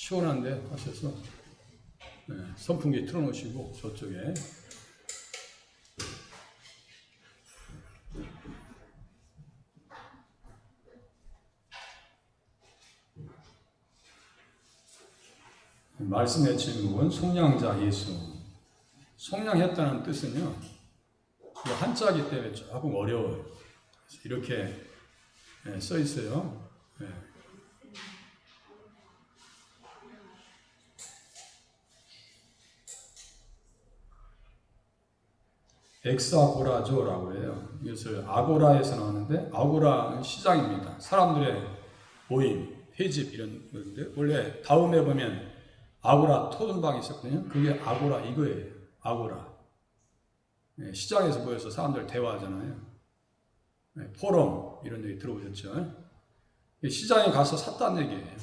시원한데 하셔서 선풍기 틀어놓으시고 저쪽에 말씀의 제목은 속량자 예수. 속량했다는 뜻은요, 한자기 때문에 조금 어려워요. 이렇게 써 있어요. 엑사고라조라고 해요. 이것을 아고라에서 나오는데, 아고라는 시장입니다. 사람들의 모임, 회집 이런 건데, 원래 다음에 보면 아고라 토론방이 있었거든요. 그게 아고라 이거예요. 아고라. 시장에서 모여서 사람들 대화하잖아요. 포럼 이런 얘기 들어보셨죠? 시장에 가서 샀다는 얘기예요.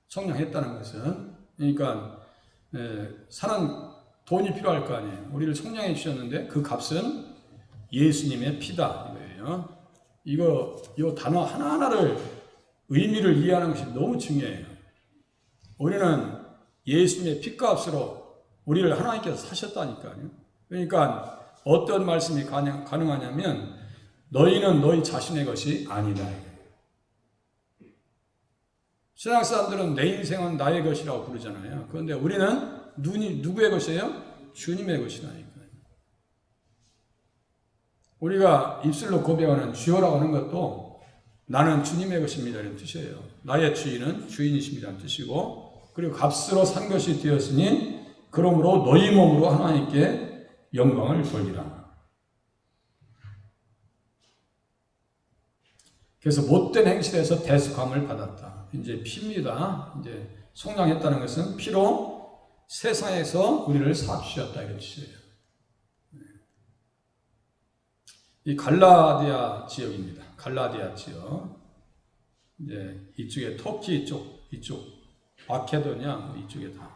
속량했다는 것은. 그러니까 사는 돈이 필요할 거 아니에요. 우리를 속량해 주셨는데 그 값은 예수님의 피다 이거예요. 이거 단어 하나하나를 의미를 이해하는 것이 너무 중요해요. 우리는 예수님의 피값으로 우리를 하나님께서 사셨다니까요. 그러니까 어떤 말씀이 가능하냐면 너희는 너희 자신의 것이 아니다. 신앙 사람들은 내 인생은 나의 것이라고 부르잖아요. 그런데 우리는 누구의 것이에요? 주님의 것이라니까요. 우리가 입술로 고백하는 주여라고 하는 것도 나는 주님의 것입니다 이런 뜻이에요. 나의 주인은 주인이십니다는 뜻이고, 그리고 값으로 산 것이 되었으니 그러므로 너희 몸으로 하나님께 영광을 돌리라. 그래서 못된 행실에서 대속함을 받았다. 이제 피입니다. 이제 속량했다는 것은 피로 세상에서 우리를 사주셨다 이런 뜻이에요. 이 갈라디아 지역입니다. 갈라디아 지역. 이제 이쪽에 터키 이쪽 마케도냐 이쪽에 다.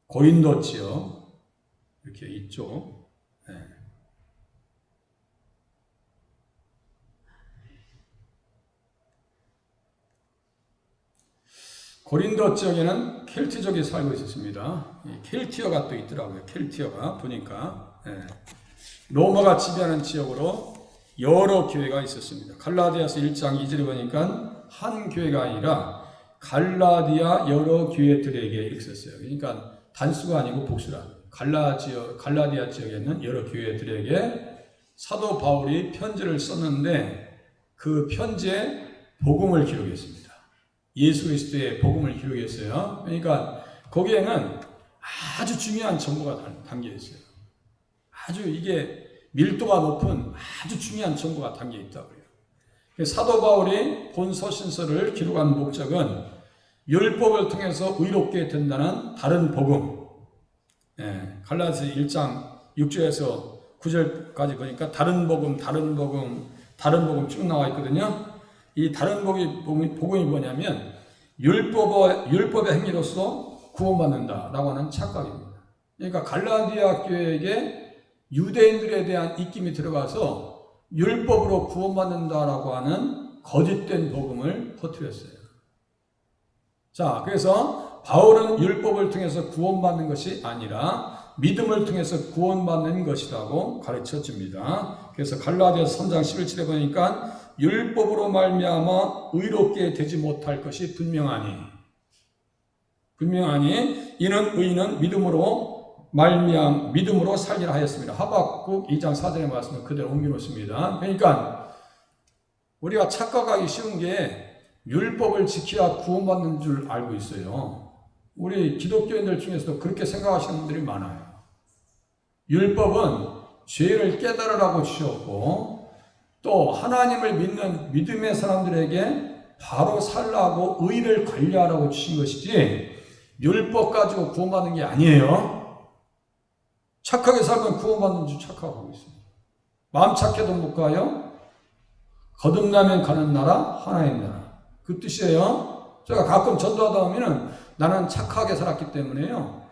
고린도 지역 이렇게 이쪽. 고린도 지역에는 켈트족이 살고 있었습니다. 켈티어가 또 있더라고요. 켈티어가 보니까 로마가 지배하는 지역으로 여러 교회가 있었습니다. 갈라디아서 1장 2절에 보니까 한 교회가 아니라 갈라디아 여러 교회들에게 이렇게 썼어요. 그러니까 단수가 아니고 복수라. 갈라디아 지역에 있는 여러 교회들에게 사도 바울이 편지를 썼는데 그 편지에 복음을 기록했습니다. 예수 그리스도의 복음을 기록했어요. 그러니까 거기에는 아주 중요한 정보가 담겨 있어요. 아주 이게 밀도가 높은 아주 중요한 정보가 담겨 있다고 해요. 사도 바울이 본 서신서를 기록한 목적은 율법을 통해서 의롭게 된다는 다른 복음. 갈라디아서 1장 6절에서 9절까지 보니까 다른 복음 쭉 나와 있거든요. 이 다른 복음이 뭐냐면 율법의 행위로서 구원받는다라고 하는 착각입니다. 그러니까 갈라디아 교회에게 유대인들에 대한 입김이 들어가서 율법으로 구원받는다라고 하는 거짓된 복음을 퍼뜨렸어요. 자, 그래서 바울은 율법을 통해서 구원받는 것이 아니라 믿음을 통해서 구원받는 것이라고 가르쳐 줍니다. 그래서 갈라디아서 3장 11절에 보니까 율법으로 말미암아 의롭게 되지 못할 것이 분명하니 이는 의인은 믿음으로 살리라 하였습니다. 하박국 2장 4절의 말씀을 그대로 옮겨놓습니다. 그러니까 우리가 착각하기 쉬운 게 율법을 지켜야 구원받는 줄 알고 있어요. 우리 기독교인들 중에서도 그렇게 생각하시는 분들이 많아요. 율법은 죄를 깨달으라고 주셨고 또 하나님을 믿는 믿음의 사람들에게 바로 살라고 의를 관리하라고 주신 것이지 율법 가지고 구원받는 게 아니에요. 착하게 살면 구원받는 줄 착각하고 있습니다. 마음 착해도 못 가요. 거듭나면 가는 나라 하나의 나라. 그 뜻이에요. 제가 가끔 전도하다 보면은 나는 착하게 살았기 때문에요.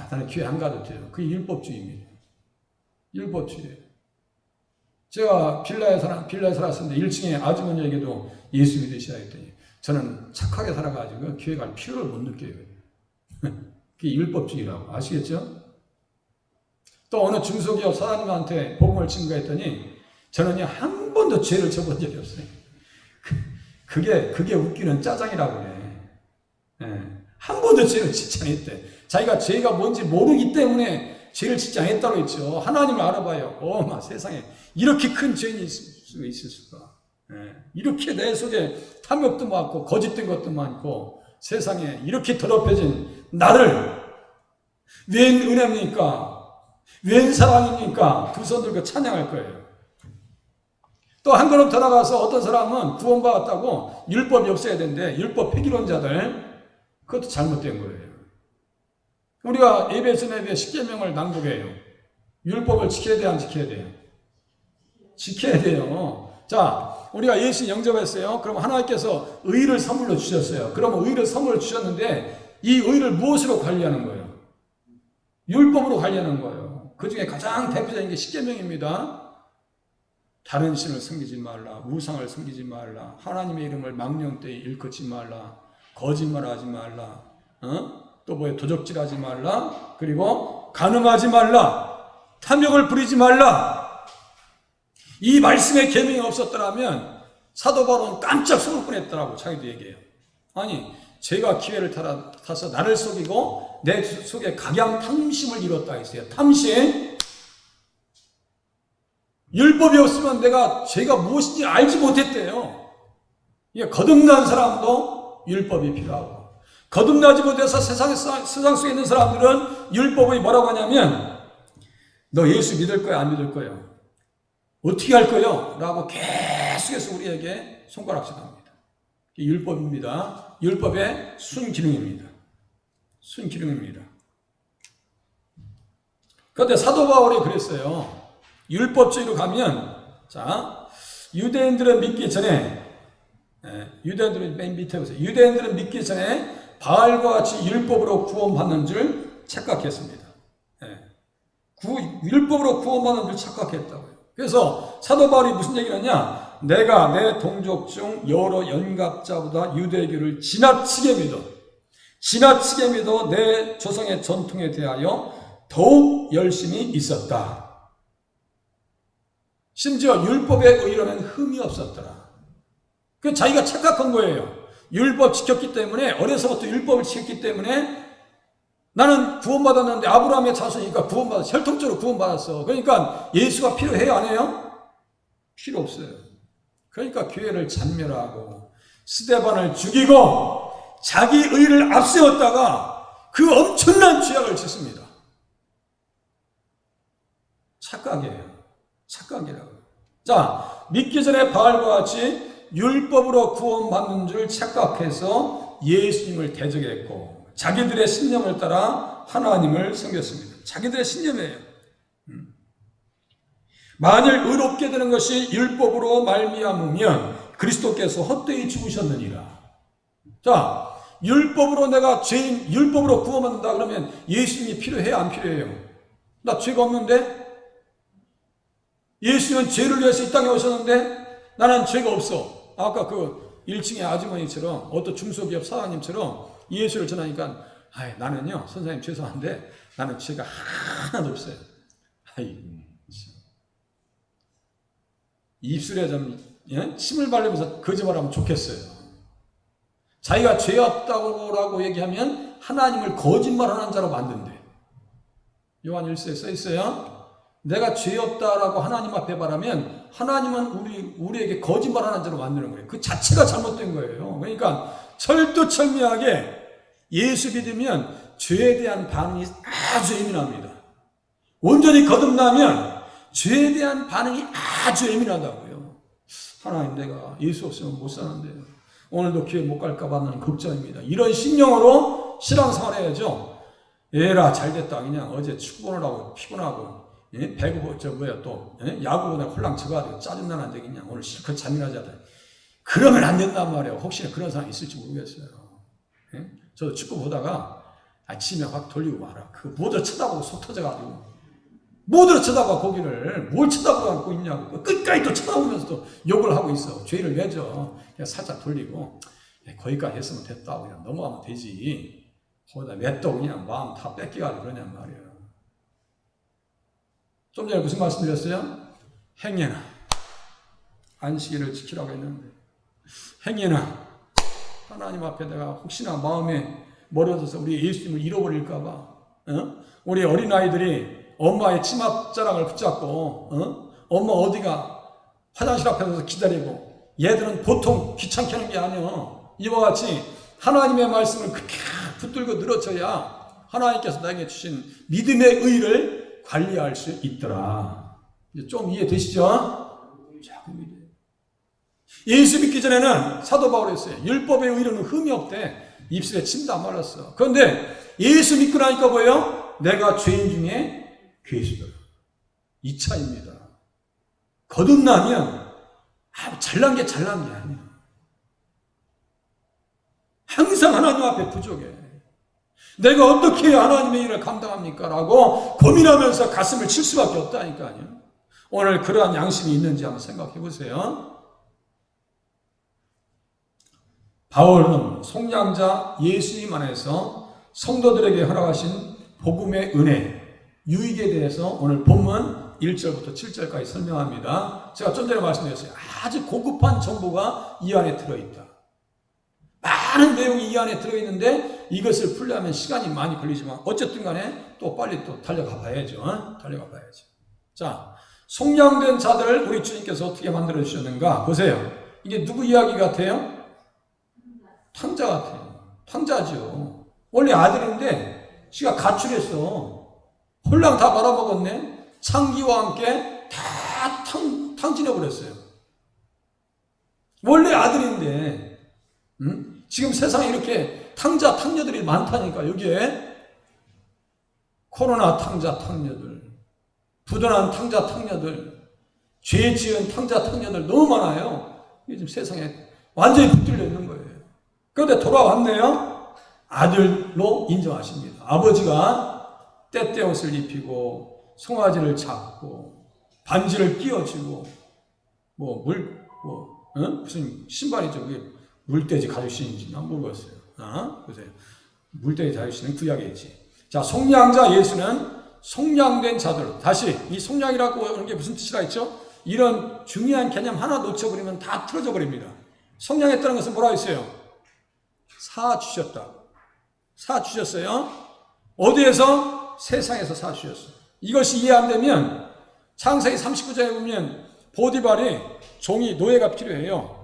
나는 교회 안 가도 돼요. 그게 율법주의입니다. 율법주의예요. 제가 빌라에 살았는데 1층에 아주머니에게도 예수 믿으시라 했더니 저는 착하게 살아가지고 교회 갈 필요를 못 느껴요. 그게 율법주의라고. 아시겠죠? 또 어느 중소기업 사장님한테 복음을 증거했더니 저는요, 한 번도 죄를 져본 적이 없어요. 그게 웃기는 짜장이라고 그래. 예. 한 번도 죄를 짓지 않았대. 자기가 죄가 뭔지 모르기 때문에 죄를 짓지 않았다고 했죠. 하나님을 알아봐요. 세상에 이렇게 큰 죄인이 있을 수가. 예. 이렇게 내 속에 탐욕도 많고 거짓된 것도 많고 세상에 이렇게 더럽혀진 나를 웬 은혜입니까? 웬 사랑입니까? 두 손 들고 찬양할 거예요. 또 한 걸음 더 나가서 어떤 사람은 구원받았다고 율법이 없어야 되는데 율법 폐기론자들 그것도 잘못된 거예요. 우리가 에베소 예배 10계명을 낭독해요. 율법을 지켜야 돼요, 안 지켜야 돼요? 지켜야 돼요. 자, 우리가 예수 영접했어요. 그럼 하나님께서 의를 선물로 주셨어요. 그러면 의를 선물로 주셨는데 이 의를 무엇으로 관리하는 거예요? 율법으로 관리하는 거예요. 그 중에 가장 대표적인 게 10계명입니다. 다른 신을 섬기지 말라, 우상을 섬기지 말라, 하나님의 이름을 망령되이 일컫지 말라, 거짓말하지 말라, 또 뭐에 도적질하지 말라, 그리고 간음하지 말라, 탐욕을 부리지 말라. 이 말씀의 계명이 없었더라면 사도 바울은 깜짝 속을 뻔했더라고. 자기도 얘기해요. 아니, 죄가 기회를 타서 나를 속이고 내 속에 각양 탐심을 이뤘다 했어요. 탐심. 율법이 없으면 내가 죄가 무엇인지 알지 못했대요. 이게 거듭난 사람도 율법이 필요하고, 거듭나지 못해서 세상 속에 있는 사람들은 율법이 뭐라고 하냐면 너 예수 믿을 거야, 안 믿을 거야? 어떻게 할 거요? 라고 계속해서 우리에게 손가락질 합니다. 이게 율법입니다. 율법의 순기능입니다. 순기능입니다. 그런데 사도 바울이 그랬어요. 율법주의로 가면, 자, 유대인들은 믿기 전에, 유대인들은 맨 밑에 보세요. 유대인들은 믿기 전에 바알과 같이 율법으로 구원받는 줄 착각했습니다. 율법으로 구원받는 줄 착각했다고요. 그래서 사도 바울이 무슨 얘기를 하냐? 내가 내 동족 중 여러 연갑자보다 유대교를 지나치게 믿어 내 조상의 전통에 대하여 더욱 열심히 있었다. 심지어 율법의 의로는 흠이 없었더라. 그 자기가 착각한 거예요. 율법 지켰기 때문에, 어려서부터 율법을 지켰기 때문에 나는 구원받았는데 아브라함의 자손이니까 구원받았어. 혈통적으로 구원받았어. 그러니까 예수가 필요해요, 안 해요? 필요 없어요. 그러니까 교회를 잔멸하고 스데반을 죽이고 자기 의를 앞세웠다가 그 엄청난 죄악을 짓습니다. 착각이에요. 착각이라고. 자, 믿기 전에 바알과 같이 율법으로 구원받는 줄 착각해서 예수님을 대적했고 자기들의 신념을 따라 하나님을 섬겼습니다. 자기들의 신념이에요. 만일 의롭게 되는 것이 율법으로 말미암으면 그리스도께서 헛되이 죽으셨느니라. 자, 율법으로 내가 죄인, 율법으로 구원받는다 그러면 예수님이 필요해요, 안 필요해요? 나 죄가 없는데? 예수님은 죄를 위해서 이 땅에 오셨는데 나는 죄가 없어. 아까 그 1층의 아주머니처럼, 어떤 중소기업 사장님처럼 예수를 전하니까, 나는요, 선생님 죄송한데 나는 죄가 하나도 없어요. 입술에 좀 침을 바르면서 거짓말하면 좋겠어요. 자기가 죄 없다고 얘기하면 하나님을 거짓말하는 자로 만든대. 요한 1서에 써 있어요. 내가 죄 없다라고 하나님 앞에 말하면 하나님은 우리에게 거짓말하는 자로 만드는 거예요. 그 자체가 잘못된 거예요. 그러니까 철두철미하게 예수 믿으면 죄에 대한 반응이 아주 예민합니다. 온전히 거듭나면 죄에 대한 반응이 아주 예민하다고요. 하나님, 내가 예수 없으면 못 사는데 오늘도 교회 못 갈까 봐 나는 걱정입니다. 이런 심령으로 신앙생활 해야죠. 에라 잘됐다. 그냥 어제 축구 보느라고 피곤하고 배구 또 야구보다 홀랑 쳐가지고 짜증나는 데겠냐. 오늘 실컷 잠이나 자다. 그러면 안 된단 말이에요. 혹시나 그런 사람이 있을지 모르겠어요. 저도 축구 보다가 아침에 확 돌리고 말아. 그 모두 쳐다보고 속 터져가지고 모두 쳐다봐. 거기를 뭘 쳐다보고 있냐고. 끝까지 또 쳐다보면서 또 욕을 하고 있어. 죄를 왜죠? 그냥 살짝 돌리고 거기까지 했으면 됐다고 그냥 넘어가면 되지. 거기다 몇 도 그냥 마음 다 뺏겨가지고 그러냔 말이에요. 좀 전에 무슨 말씀 드렸어요? 행여나 안식일을 지키라고 했는데 행여나 하나님 앞에 내가 혹시나 마음에 멀어져서 우리 예수님을 잃어버릴까 봐 우리 어린아이들이 엄마의 치맛자락을 붙잡고 엄마 어디가 화장실 앞에서 기다리고 얘들은 보통 귀찮게 하는 게 아니야. 이와 같이 하나님의 말씀을 그렇게 붙들고 늘어져야 하나님께서 나에게 주신 믿음의 의를 관리할 수 있더라. 좀 이해되시죠? 예수 믿기 전에는 사도 바울이 했어요. 율법의 의로는 흠이 없대. 입술에 침도 안 말랐어. 그런데 예수 믿고 나니까 뭐예요? 내가 죄인 중에 괴수더라. 이 차이입니다. 거듭나면 잘난 게 아니야. 항상 하나님 앞에 부족해. 내가 어떻게 해야 하나님의 일을 감당합니까? 라고 고민하면서 가슴을 칠 수밖에 없다니까요. 오늘 그러한 양심이 있는지 한번 생각해 보세요. 바울은 속량자 예수님 안에서 성도들에게 허락하신 복음의 은혜, 유익에 대해서 오늘 본문 1절부터 7절까지 설명합니다. 제가 좀 전에 말씀드렸어요. 아주 고급한 정보가 이 안에 들어있다. 많은 내용이 이 안에 들어있는데 이것을 풀려면 시간이 많이 걸리지만 어쨌든 간에 또 빨리 또 달려가 봐야죠. 자, 속량된 자들을 우리 주님께서 어떻게 만들어 주셨는가 보세요. 이게 누구 이야기 같아요? 탕자 같아요. 탕자죠. 원래 아들인데 지가 가출했어. 홀랑 다 말아먹었네. 창기와 함께 다 탕진해버렸어요. 원래 아들인데 지금 세상에 이렇게 탕자 탕녀들이 많다니까. 여기에 코로나 탕자 탕녀들, 부도난 탕자 탕녀들, 죄 지은 탕자 탕녀들 너무 많아요. 이게 지금 세상에 완전히 붙들려 있는 거예요. 그런데 돌아왔네요. 아들로 인정하십니다. 아버지가 때때 옷을 입히고 송아지를 잡고 반지를 끼워주고 무슨 신발이죠. 그게 물돼지 가죽신인지 난 모르겠어요. 보세요. 물돼지 가죽신은 구약이지. 자, 속량자 예수는 속량된 자들. 다시 이 속량이라고 하는 게 무슨 뜻이라 했죠? 이런 중요한 개념 하나 놓쳐버리면 다 틀어져 버립니다. 속량했다는 것은 뭐라 했어요? 사 주셨어요. 어디에서? 세상에서 사 주셨어요. 이것이 이해 안 되면 창세기 39장에 보면 보디발이 노예가 필요해요.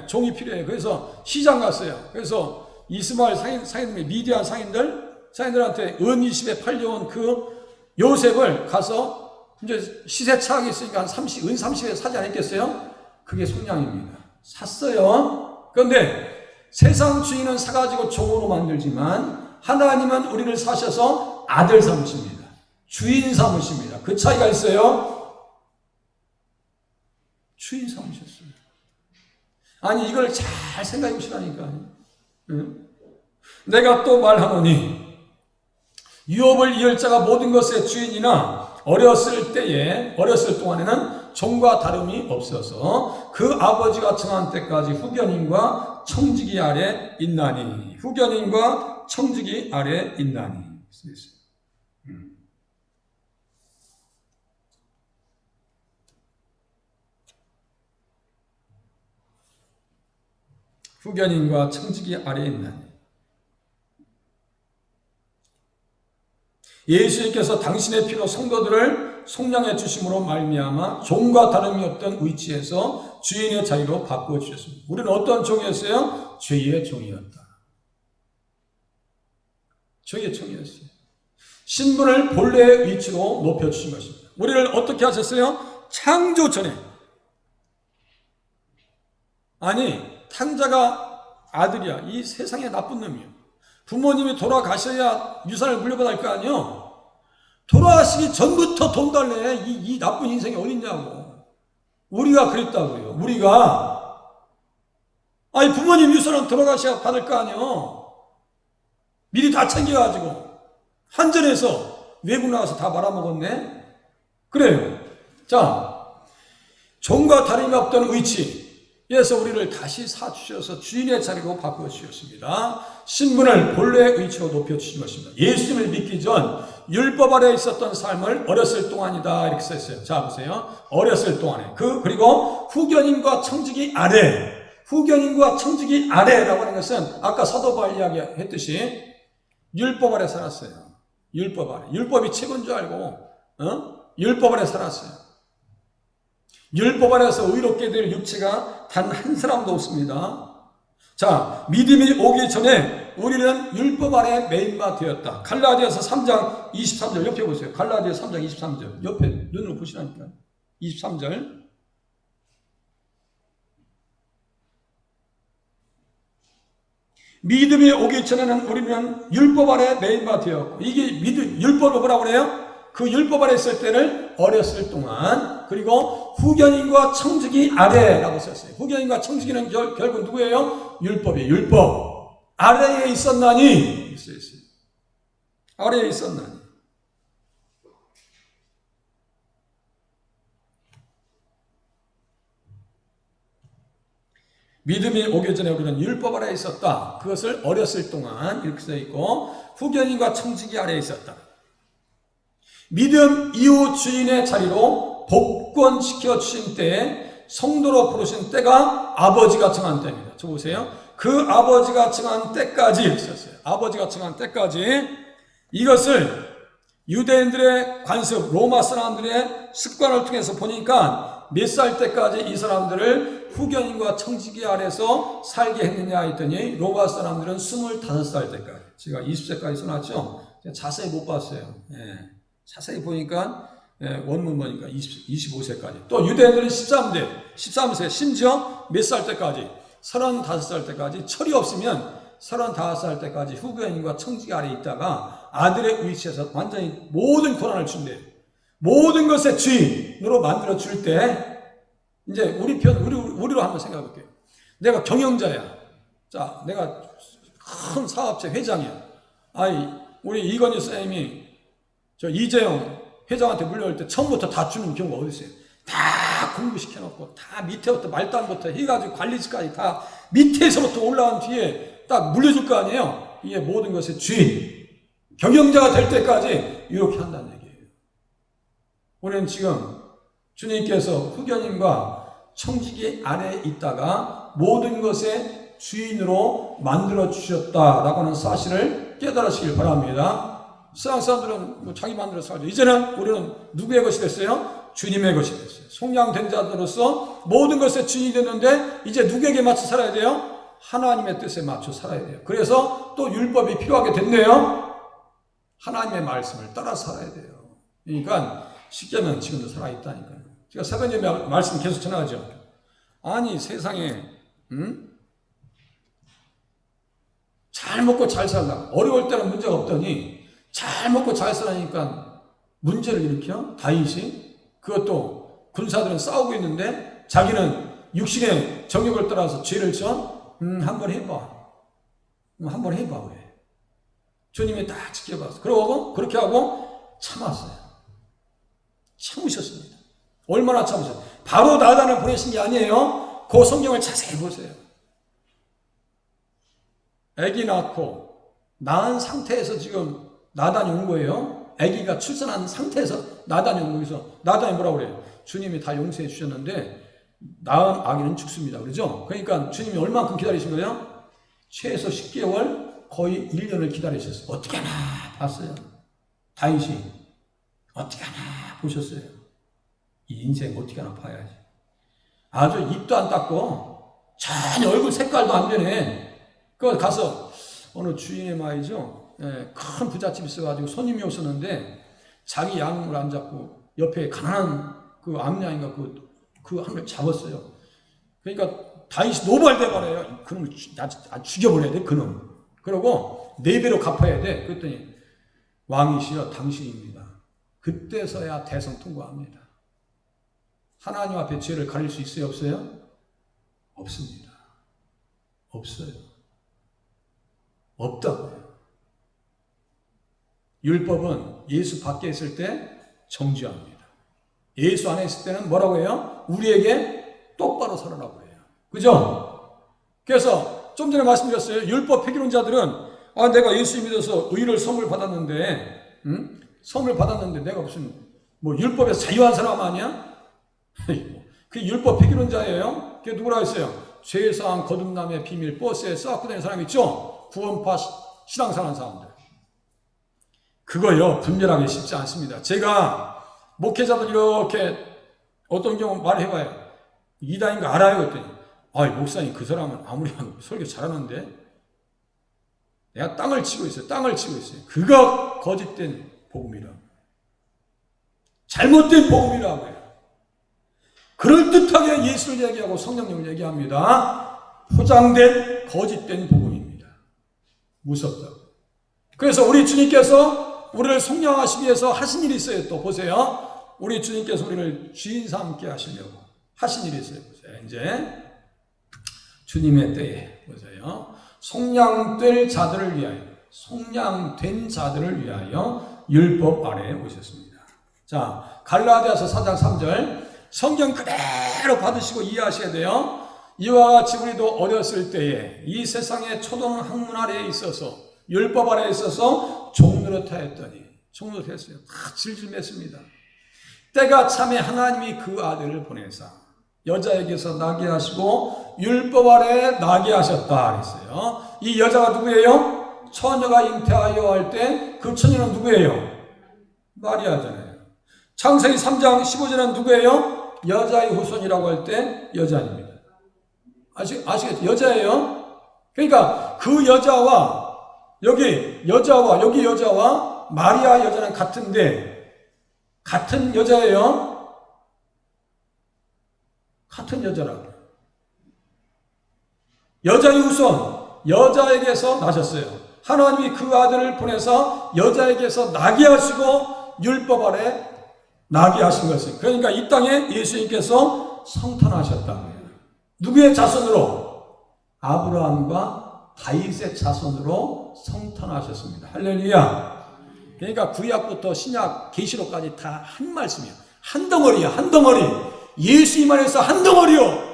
종이 필요해요. 그래서 시장 갔어요. 그래서 이스마엘 상인들, 미디안 상인들한테 은 20에 팔려온 그 요셉을 가서 이제 시세 차익이 있으니까 은 30에 사지 않았겠어요? 그게 속량입니다. 샀어요. 그런데 세상 주인은 사가지고 종으로 만들지만 하나님은 우리를 사셔서 아들 삼으십니다. 주인 삼으십니다. 그 차이가 있어요. 주인 삼으셨어요. 아니 이걸 잘 생각해 보시라니까요. 내가 또 말하노니 유업을 이을 자가 모든 것의 주인이나 어렸을 동안에는 종과 다름이 없어서 그 아버지가 정한 때까지 후견인과 청지기 아래 있나니. 후견인과 청지기 아래 있나니. 후견인과 청지기 아래 있나니. 예수님께서 당신의 피로 성도들을 속량해 주심으로 말미암아 종과 다름이 없던 위치에서 주인의 자리로 바꾸어 주셨습니다. 우리는 어떤 종이었어요? 죄의 종이었다. 죄의 종이었어요. 신분을 본래의 위치로 높여주신 것입니다. 우리를 어떻게 하셨어요? 창조 전에. 아니 탕자가 아들이야. 이 세상에 나쁜 놈이야. 부모님이 돌아가셔야 유산을 물려받을 거 아니에요. 돌아가시기 전부터 돈 달래. 이 나쁜 인생이 어딨냐고. 우리가 그랬다고요. 아니 부모님 유산은 돌아가셔야 받을 거 아니에요. 미리 다 챙겨가지고 한전에서 외국 나가서 다 말아먹었네. 그래요. 자, 종과 다름이 없던 위치. 그래서 우리를 다시 사주셔서 주인의 자리로 바꿔주셨습니다. 신분을 본래의 위치로 높여주신 것입니다. 예수님을 믿기 전 율법 아래에 있었던 삶을 어렸을 동안이다 이렇게 썼어요. 자 보세요. 어렸을 동안에 그리고 후견인과 청지기 아래, 후견인과 청지기 아래라고 하는 것은 아까 사도 바울 이야기했듯이 율법 아래 살았어요. 율법 아래. 율법이 최고인 줄 알고 율법 아래 살았어요. 율법 아래서 의롭게 될 육체가 단 한 사람도 없습니다. 자, 믿음이 오기 전에 우리는 율법 아래 매인바 되었다. 갈라디아서 3장 23절 옆에 보세요. 갈라디아서 3장 23절 옆에 눈으로 보시라니까. 23절. 믿음이 오기 전에는 우리는 율법 아래 매인바 되었고, 이게 율법을 뭐라고 그래요? 그 율법 아래 있을 때를 어렸을 동안, 그리고 후견인과 청지기 아래라고 썼어요. 후견인과 청지기는 결국 누구예요? 율법이에요. 율법 아래에 있었나니, 아래에 있었나니. 믿음이 오기 전에 우리는 율법 아래에 있었다. 그것을 어렸을 동안 이렇게 써 있고, 후견인과 청지기 아래에 있었다. 믿음 이후 주인의 자리로 복권시켜 주신 때에 성도로 부르신 때가 아버지가 정한 때입니다. 저 보세요. 그 아버지가 정한 때까지 있었어요. 아버지가 정한 때까지. 이것을 유대인들의 관습, 로마 사람들의 습관을 통해서 보니까 몇 살 때까지 이 사람들을 후견인과 청지기 아래서 살게 했느냐 했더니 로마 사람들은 25살 때까지. 제가 20세까지 써놨죠. 자세히 못 봤어요. 자세히 보니까 원문 보니까 25세까지. 또 유대인들은 13세, 심지어 몇 살 때까지? 35살 때까지. 철이 없으면 35살 때까지 후견인과 청지기 아래에 있다가 아들의 위치에서 완전히 모든 권한을 준대요. 모든 것의 주인으로 만들어 줄 때, 이제 우리로 한번 생각해 볼게요. 내가 경영자야. 자, 내가 큰 사업체 회장이야. 우리 이건희 선생님이 저 이재용 회장한테 물려올 때 처음부터 다 주는 경우가 어디 있어요? 다 공부시켜놓고 다 밑에부터 말단부터 해가지고 관리직까지 다 밑에서부터 올라온 뒤에 딱 물려줄 거 아니에요? 이게 모든 것의 주인, 경영자가 될 때까지 이렇게 한다는 얘기예요. 우리는 지금 주님께서 후견인과 청지기 아래에 있다가 모든 것의 주인으로 만들어 주셨다라고 하는 사실을 깨달으시길 바랍니다. 세상 사람들은 자기 마음대로 살죠. 이제는 우리는 누구의 것이 됐어요? 주님의 것이 됐어요. 속량된 자들로서 모든 것의 주인이 됐는데 이제 누구에게 맞춰 살아야 돼요? 하나님의 뜻에 맞춰 살아야 돼요. 그래서 또 율법이 필요하게 됐네요. 하나님의 말씀을 따라 살아야 돼요. 그러니까 쉽게 하면 지금도 살아있다니까요. 제가 사도님 말씀 계속 전하죠. 아니 세상에 잘 먹고 잘 살다 어려울 때는 문제가 없더니 잘 먹고 잘 살으니까 문제를 일으켜? 다윗이? 그것도 군사들은 싸우고 있는데 자기는 육신의 정욕을 따라서 죄를 져? 한번 해봐. 한번 해봐. 왜? 주님이 딱 지켜봤어. 그러고 그렇게 하고 참았어요. 참으셨습니다. 얼마나 참으셨어요. 바로 나단을 보내신 게 아니에요. 그 성경을 자세히 보세요. 아기 낳고 낳은 상태에서 지금 나단이 온 거예요. 아기가 출산한 상태에서 나단이 온 거여서 나단이 뭐라고 그래요? 주님이 다 용서해 주셨는데 낳은 아기는 죽습니다. 그러죠? 그러니까 주님이 얼만큼 기다리신 거예요? 최소 10개월 거의 1년을 기다리셨어요. 어떻게 하나 봤어요. 다윗이 어떻게 하나 보셨어요. 이 인생 어떻게 하나 봐야지. 아주 입도 안 닦고 전혀 얼굴 색깔도 안 변해. 그 가서 어느 주인의 말이죠. 큰 부잣집 있어가지고 손님이 오셨는데 자기 양을 안 잡고 옆에 가난한 그 암양인가 그 한 걸 잡았어요. 그러니까 다윗이 노발대 말해요. 그놈을 죽여버려야 돼, 그놈. 그러고 4배로 갚아야 돼. 그랬더니 왕이시여 당신입니다. 그때서야 대성 통과합니다. 하나님 앞에 죄를 가릴 수 있어요, 없어요? 없습니다. 없어요. 없다고요. 율법은 예수 밖에 있을 때 정죄합니다. 예수 안에 있을 때는 뭐라고 해요? 우리에게 똑바로 살아라고 해요. 그죠? 그래서 좀 전에 말씀드렸어요. 율법 폐기론자들은 내가 예수 믿어서 의를 선물 받았는데, 선물 받았는데 내가 무슨 뭐 율법에서 자유한 사람 아니야? 그 율법 폐기론자예요. 그게 누구라 했어요? 죄사함 거듭남의 비밀 버스에 쌓고 다니는 사람 있죠? 구원파 신앙생활하는 사람들. 그거요 분별하기 쉽지 않습니다. 제가 목회자들 이렇게 어떤 경우 말해봐요. 이단인 거 알아요? 그랬더니 목사님 그 사람은 아무리 설교 잘하는데 내가 땅을 치고 있어요. 땅을 치고 있어요. 그거 거짓된 복음이라고. 잘못된 복음이라고요. 그럴듯하게 예수를 얘기하고 성령님을 얘기합니다. 포장된 거짓된 복음입니다. 무섭다고. 그래서 우리 주님께서 우리를 속량하시기 위해서 하신 일이 있어요. 또 보세요. 우리 주님께서 우리를 주인 삼게 하시려고 하신 일이 있어요. 보세요. 이제 주님의 때에 보세요. 속량될 자들을 위하여, 속량된 자들을 위하여 율법 아래에 오셨습니다. 자, 갈라디아서 4장 3절 성경 그대로 받으시고 이해하셔야 돼요. 이와 같이 우리도 어렸을 때에 이 세상의 초등 학문 아래에 있어서 율법 아래에 있어서 종노릇하였더니 종노릇했어요. 다 질질 맸습니다. 때가 참에 하나님이 그 아들을 보내사 여자에게서 나게 하시고 율법 아래에 나게 하셨다 그랬어요. 이 여자가 누구예요? 처녀가 잉태하여 할 때 그 처녀는 누구예요? 마리아잖아요. 창세기 3장 15절은 누구예요? 여자의 후손이라고 할 때 여자입니다. 아시겠죠? 여자예요. 그러니까 그 여자와 여기 여자와 마리아 여자는 같은데 같은 여자예요. 같은 여자라고. 여자의 후손, 여자에게서 나셨어요. 하나님이 그 아들을 보내서 여자에게서 나게 하시고 율법 아래 나게 하신 것을. 그러니까 이 땅에 예수님께서 성탄하셨다. 누구의 자손으로? 아브라함과 다윗의 자손으로 성탄하셨습니다. 할렐루야. 그러니까 구약부터 신약 계시록까지 다 한 말씀이에요. 한 덩어리야, 한 덩어리. 예수님 안에서 한 덩어리요.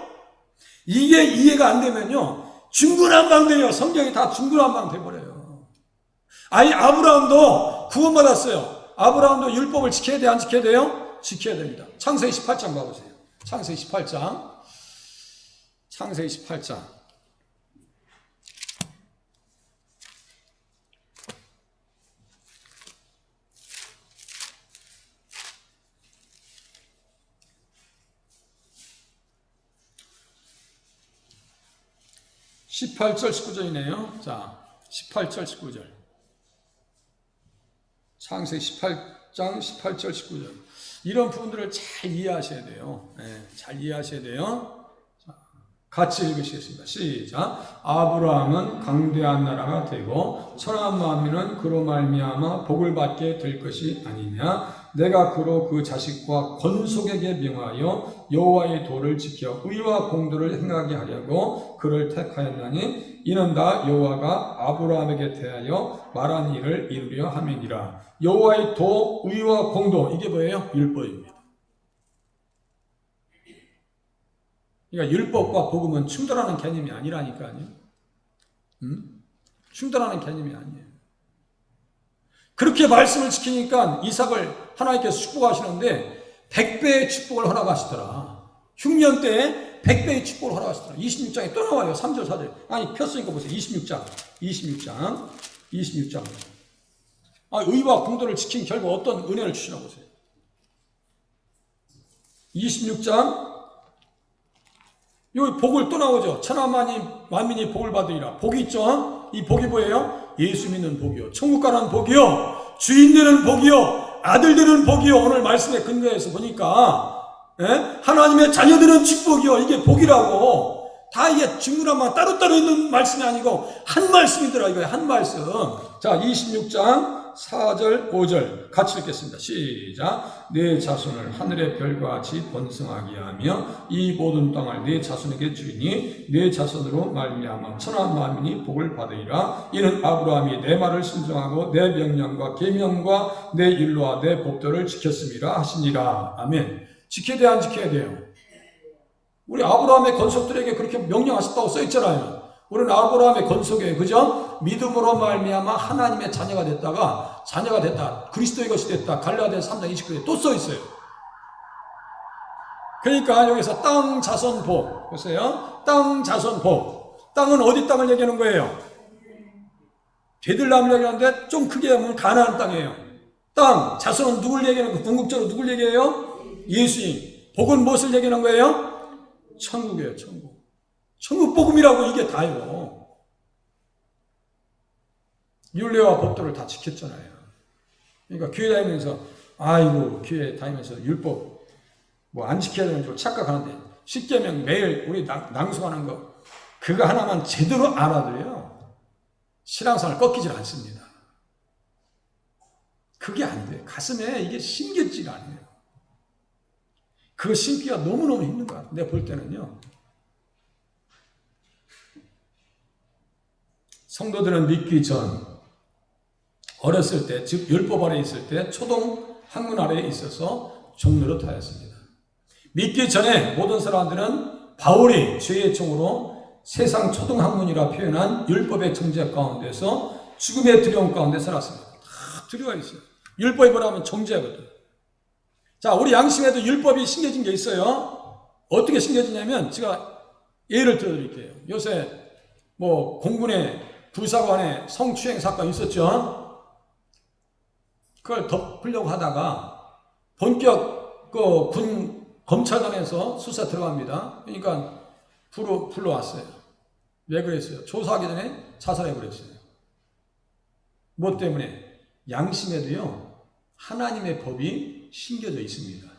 이게 이해가 안 되면요, 중구난방돼요. 성경이 다 중구난방 돼버려요. 아니, 아브라함도 구원받았어요. 아브라함도 율법을 지켜야 돼, 안 지켜야 돼요? 지켜야 됩니다. 창세기 18장 봐보세요. 창세기 18장. 창세기 18장. (18절) (19절이네요) 자, 18절 19절. 창세기 18장 18절 19절. 이런 부분들을 잘 이해하셔야 돼요. 네, 잘 이해하셔야 돼요. 자, 같이 읽으시겠습니다. 시작. 아브라함은 강대한 나라가 되고 천한 만민은 그로 말미암아 복을 받게 될 것이 아니냐. 내가 그로 그 자식과 건속에게 명하여 여호와의 도를 지켜 의와 공도를 행하게 하려고 그를 택하였나니 이는 다 여호와가 아브라함에게 대하여 말한 일을 이루려 함이니라. 여호와의 도, 의와 공도, 이게 뭐예요? 율법입니다. 그러니까 율법과 복음은 충돌하는 개념이 아니라니까요. 충돌하는 개념이 아니에요. 그렇게 말씀을 지키니까 이삭을 하나님께서 축복하시는데 100배의 축복을 허락하시더라. 흉년 때에 100배의 축복을 허락하시더라. 26장에 또 나와요. 3절 4절. 아니 폈으니까 보세요. 26장. 의와 공도를 지킨 결과 어떤 은혜를 주시나 보세요. 26장. 여기 복을 또 나오죠. 천하 만민이 복을 받으리라. 복이 있죠. 이 복이 뭐예요? 예수 믿는 복이요, 천국 가는 복이요, 주인 되는 복이요, 아들 되는 복이요. 오늘 말씀에 근거해서 보니까 하나님의 자녀들은 축복이요. 이게 복이라고. 다 이게 중구난방 따로따로 있는 말씀이 아니고 한 말씀이더라 이거예요. 한 말씀. 자, 26장 4절 5절 같이 읽겠습니다. 시작. 내 자손을 하늘의 별과 같이 번성하게 하며 이 모든 땅을 내 자손에게 주리니 내 자손으로 말미암아 천하 만민이 복을 받으리라. 이는 아브라함이 내 말을 순종하고 내 명령과 계명과 내 율로와 내 법도를 지켰음이라 하시니라. 아멘. 지켜야 돼, 안 지켜야 돼요? 우리 아브라함의 건속들에게 그렇게 명령하셨다고 써있잖아요. 우리는 아브라함의 건속에 그죠? 믿음으로 말미암아 하나님의 자녀가 됐다. 그리스도의 것이 됐다. 갈라디아서 3장 29절에 또 써있어요. 그러니까 여기서 땅 자손 복 보세요. 땅 자손 복. 땅은 어디 땅을 얘기하는 거예요? 베들레헴을 얘기하는데 좀 크게 하면 가나안 땅이에요. 땅 자손은 누굴 얘기하는 거? 궁극적으로 누굴 얘기해요? 예수님. 복은 무엇을 얘기하는 거예요? 천국이에요. 천국. 천국 복음이라고 이게 다예요. 율례와 법도를 다 지켰잖아요. 그러니까 교회 다니면서 아이고 교회 다니면서 율법 뭐 안 지켜야 되는 줄 착각하는데 십계명 매일 우리 낭송하는 거 그거 하나만 제대로 알아도요 신앙생활 꺾이질 않습니다. 그게 안 돼요. 가슴에 이게 심겨지가 않아요. 그거 심기가 너무너무 힘든 것 같아요. 내가 볼 때는요. 성도들은 믿기 전 어렸을 때, 즉 율법 아래에 있을 때 초등 학문 아래에 있어서 종로로 하였습니다. 믿기 전에 모든 사람들은 바울이 죄의 총으로 세상 초등 학문이라 표현한 율법의 정죄 가운데서 죽음의 두려움 가운데 살았습니다. 다 두려워 있어요. 율법이 뭐라면 정죄거든. 자, 우리 양심에도 율법이 심겨진 게 있어요. 어떻게 심겨지냐면 제가 예를 들어드릴게요. 요새 뭐 공군의 부사관의 성추행 사건 있었죠. 그걸 덮으려고 하다가 본격 군 검찰단에서 수사 들어갑니다. 그러니까 불러왔어요. 왜 그랬어요? 조사하기 전에 자살해버렸어요. 뭐 때문에? 양심에도요 하나님의 법이 심겨져 있습니다.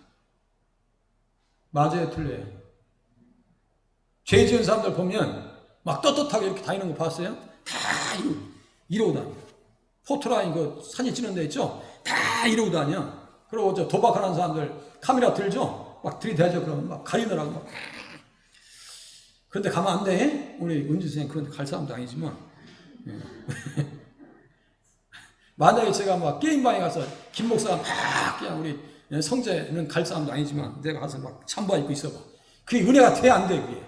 맞아요, 틀려요? 죄 지은 사람들 보면 막 떳떳하게 이렇게 다니는 거 봤어요? 다 이러고 다녀. 포토라인 그 사진 찍는 데 있죠? 다 이러고 다녀. 그리고 저 도박하는 사람들 카메라 들죠? 막 들이대죠. 그러면 막 가리느라고 막. 그런데 가면 안 돼. 우리 은주 선생님 그런데 갈 사람도 아니지만. 만약에 제가 막 게임방에 가서 김 목사가 막 그냥 우리 성재는 갈 사람도 아니지만 내가 가서 막 잠바 입고 있어봐. 그게 은혜가 돼, 안 돼, 그게?